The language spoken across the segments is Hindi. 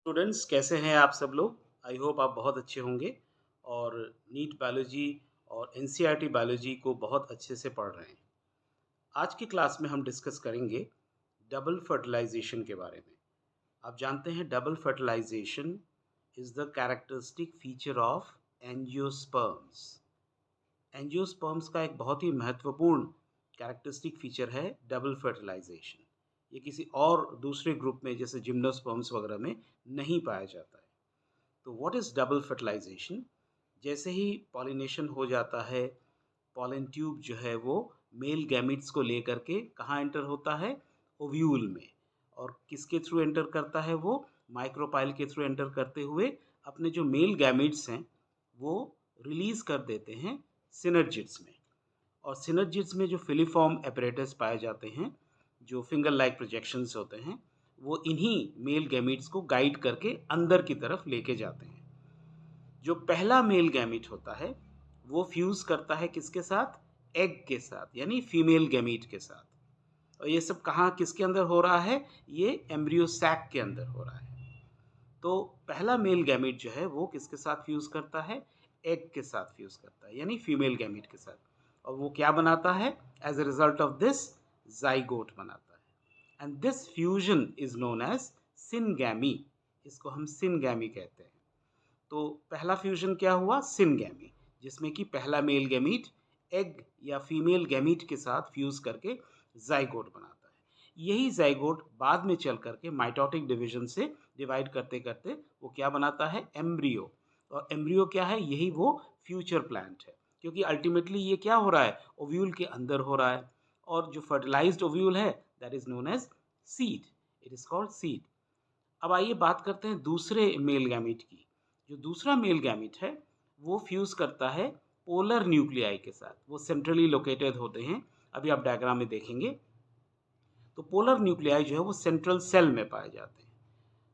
स्टूडेंट्स कैसे हैं आप सब लोग? आई होप आप बहुत अच्छे होंगे और नीट बायोलॉजी और एनसीईआरटी बायोलॉजी को बहुत अच्छे से पढ़ रहे हैं। आज की क्लास में हम डिस्कस करेंगे डबल फर्टिलाइजेशन के बारे में। आप जानते हैं double fertilization is the characteristic feature of angiosperms. Angiosperms का एक बहुत ही महत्वपूर्ण कैरेक्टरिस्टिक फीचर है डबल फर्टिलाइजेशन। ये किसी और दूसरे ग्रुप में जैसे जिम्नोस्पर्म्स वगैरह में नहीं पाया जाता है। तो व्हाट इज़ डबल फर्टिलाइजेशन? जैसे ही पॉलिनेशन हो जाता है, पॉलन ट्यूब जो है वो मेल गैमीट्स को लेकर के कहाँ एंटर होता है? ओव्यूल में। और किसके थ्रू एंटर करता है वो? माइक्रोपाइल के थ्रू एंटर करते हुए अपने जो मेल गैमीट्स हैं वो रिलीज कर देते हैं सिनर्जिड्स में। और सिनर्जिड्स में जो फिलीफॉर्म एपरेटस पाए जाते हैं, जो फिंगर लाइक प्रोजेक्शंस होते हैं, वो इन्हीं मेल गैमीट्स को गाइड करके अंदर की तरफ लेके जाते हैं। जो पहला मेल गैमीट होता है वो फ्यूज करता है किसके साथ? एग के साथ, यानी फीमेल गैमीट के साथ। और ये सब कहाँ किसके अंदर हो रहा है? ये एम्ब्रियो सैक के अंदर हो रहा है। तो पहला मेल गैमीट जो है वो किसके साथ फ्यूज करता है? एग के साथ फ्यूज करता है, यानी फीमेल गैमीट के साथ। और वो क्या बनाता है? As a result of this zygote बनाता है। And this fusion is known as syngamy. इसको हम सिनगैमी कहते हैं। तो पहला फ्यूजन क्या हुआ? सिनगैमी, जिसमें कि पहला मेल गैमीट एग या फीमेल गैमीट के साथ फ्यूज करके जाइगोट बनाता है। यही जाइगोट बाद में चल करके माइटोटिक डिवीजन से डिवाइड करते करते वो क्या बनाता है? एम्ब्रियो। और एम्ब्रियो क्या है? यही वो फ्यूचर प्लांट है, क्योंकि अल्टीमेटली ये क्या हो रहा है? ओव्यूल के अंदर हो रहा है। और जो फर्टिलाइज्ड ओव्यूल है that is known as seed. It is called seed. अब आइए बात करते हैं दूसरे मेल गैमीट की। जो दूसरा मेल गैमीट है वो फ्यूज करता है पोलर न्यूक्लियाई के साथ। वो सेंट्रली लोकेटेड होते हैं, अभी आप डायग्राम में देखेंगे। तो पोलर न्यूक्लियाई जो है वो सेंट्रल सेल में पाए जाते हैं।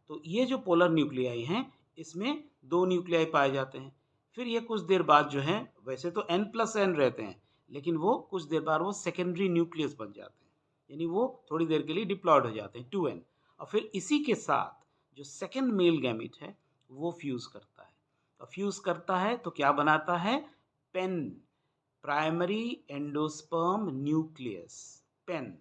तो ये जो पोलर न्यूक्लियाई हैं इसमें दो न्यूक्लियाई पाए जाते हैं। फिर ये कुछ देर बाद जो है, वैसे तो n+n रहते हैं, लेकिन वो कुछ देर बाद वो सेकेंडरी न्यूक्लियस बन जाते हैं, यानी वो थोड़ी देर के लिए डिप्लॉयड हो जाते हैं 2n। और फिर इसी के साथ जो सेकेंड मेल गैमिट है वो फ्यूज करता है। और फ्यूज करता है तो क्या बनाता है? PEN, primary endosperm nucleus, PEN.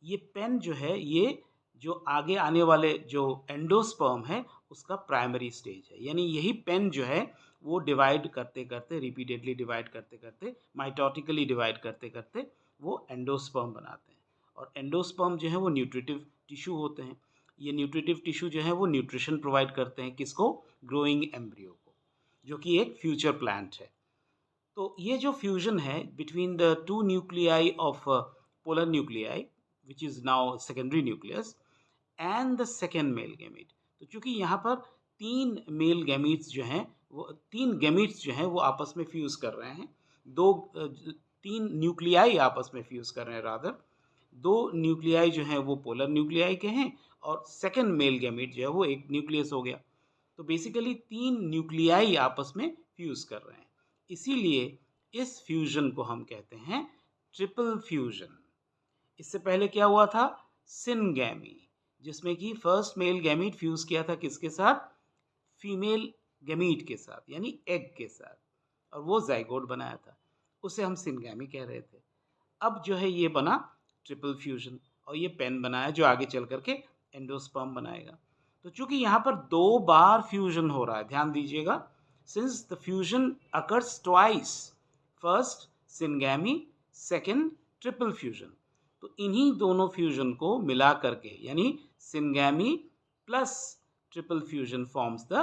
ये पेन जो है ये जो आगे आने वाले जो एंडोस्पर्म है उसका प्राइमरी स्टेज है। यानी यही पेन जो है वो डिवाइड करते करते, रिपीटेडली डिवाइड करते करते, माइटोटिकली डिवाइड करते करते वो एंडोस्पर्म बनाते हैं। और एंडोस्पर्म जो है वो न्यूट्रिटिव टिश्यू होते हैं। ये न्यूट्रिटिव टिश्यू जो है वो न्यूट्रिशन प्रोवाइड करते हैं किसको? ग्रोइंग एम्ब्रियो को, जो कि एक फ्यूचर प्लांट है। तो ये जो फ्यूजन है between the two nuclei of polar nuclei which is now secondary nucleus and the second male gamete। तो चूंकि यहाँ पर तीन मेल गैमीट्स जो हैं वो तीन गैमीट्स जो हैं वो आपस में फ्यूज कर रहे हैं। दो तीन न्यूक्लियाई आपस में फ्यूज कर रहे हैं, रादर दो न्यूक्लियाई जो हैं वो पोलर न्यूक्लियाई के हैं और सेकेंड मेल गैमीट जो है वो एक न्यूक्लियस हो गया। तो बेसिकली तीन न्यूक्लियाई आपस में फ्यूज कर रहे हैं। इसीलिए इस फ्यूजन को हम कहते हैं ट्रिपल फ्यूजन। इससे पहले क्या हुआ था? सिनगैमी, जिसमें कि फर्स्ट मेल गैमीट फ्यूज किया था किसके साथ? फीमेल गैमीट के साथ, यानी एग के साथ, और वो जाइगोट बनाया था। उसे हम सिनगैमी कह रहे थे। अब जो है ये बना ट्रिपल फ्यूजन, और ये पेन बनाया जो आगे चल करके एंडोस्पर्म बनाएगा। तो चूंकि यहाँ पर दो बार फ्यूजन हो रहा है, ध्यान दीजिएगा, since the fusion occurs twice, first syngamy, second triple fusion, तो इन्हीं दोनों फ्यूजन को मिला करके यानी syngamy plus triple fusion forms the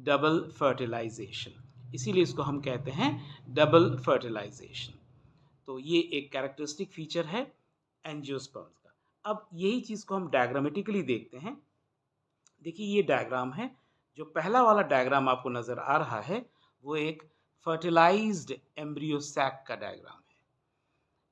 double fertilisation. इसीलिए इसको हम कहते हैं डबल फर्टिलाइजेशन। तो ये एक कैरेक्टरिस्टिक फीचर है एंजियोस्पर्म्स का। अब यही चीज़ को हम डायग्रामेटिकली देखते हैं। देखिए ये डायग्राम है। जो पहला वाला डायग्राम आपको नज़र आ रहा है वो एक फर्टिलाइज्ड एम्ब्रियो सैक का डायग्राम है।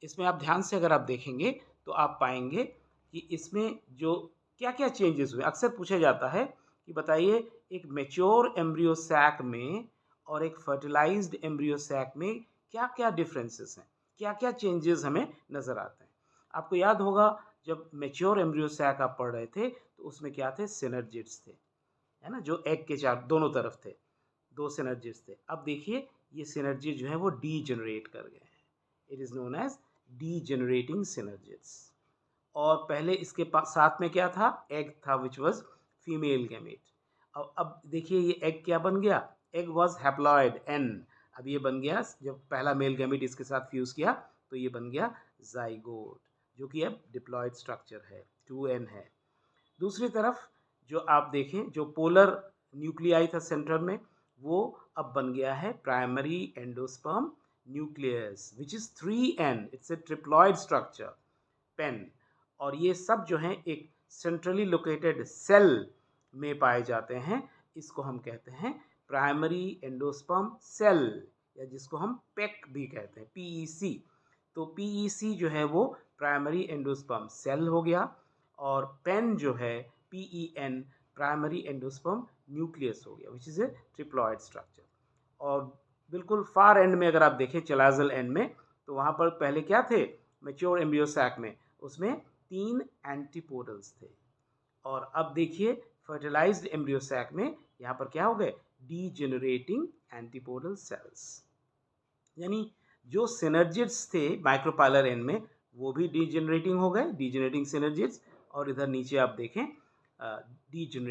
इसमें आप ध्यान से अगर आप देखेंगे तो आप पाएंगे कि इसमें जो क्या क्या चेंजेस हुए। अक्सर पूछा जाता है कि बताइए एक मैच्योर एम्ब्रियो सैक में और एक फर्टिलाइज्ड एम्ब्रियो सैक में क्या क्या डिफरेंसेस हैं, क्या क्या चेंजेस हमें नज़र आते हैं। आपको याद होगा जब मैच्योर एम्ब्रियो सैक आप पढ़ रहे थे तो उसमें क्या थे? सिनर्जिड्स थे। है ना, जो एग के चार दोनों तरफ थे, 2 सिनर्जिड्स थे। अब देखिए ये सिनर्जिड जो है वो डीजेनरेट कर गए हैं। It is known as degenerating synergids. और पहले इसके साथ में क्या था, एग था विच वाज फीमेल गैमेट। अब देखिए ये एग क्या बन गया, एग वाज हैप्लॉइड एन। अब ये बन गया, जब पहला मेल गैमेट इसके साथ फ्यूज किया तो ये बन गया जाइगोट, जो कि अब डिप्लॉयड स्ट्रक्चर है, 2n है। दूसरी तरफ जो आप देखें, जो पोलर न्यूक्लियाई था सेंटर में, वो अब बन गया है primary endosperm nucleus which is 3n। It's a triploid structure, PEN. और ये सब जो हैं एक सेंट्रली लोकेटेड सेल में पाए जाते हैं। इसको हम कहते हैं प्राइमरी एंडोस्पर्म सेल, या जिसको हम पेक भी कहते हैं, PEC। तो PEC जो है वो प्राइमरी एंडोस्पर्म सेल हो गया, और पेन जो है PEN प्राइमरी एंडोस्पर्म न्यूक्लियस हो गया which is a triploid structure. और बिल्कुल फार एंड में अगर आप देखें, चलाजल एंड में, तो वहाँ पर पहले क्या थे, मैच्योर एम्ब्रियो सैक में, उसमें 3 एंटीपोडल्स थे। और अब देखिए फर्टिलाइज्ड एम्ब्रियो सैक में यहाँ पर क्या हो गए, डीजेनरेटिंग एंटीपोडल सेल्स। यानी जो सिनर्जिड्स थे माइक्रोपाइलर एंड में वो भी डीजेनरेटिंग हो गए, डीजेनरेटिंग सिनर्जिड्स। और इधर नीचे आप देखें डीजेनरेटिंग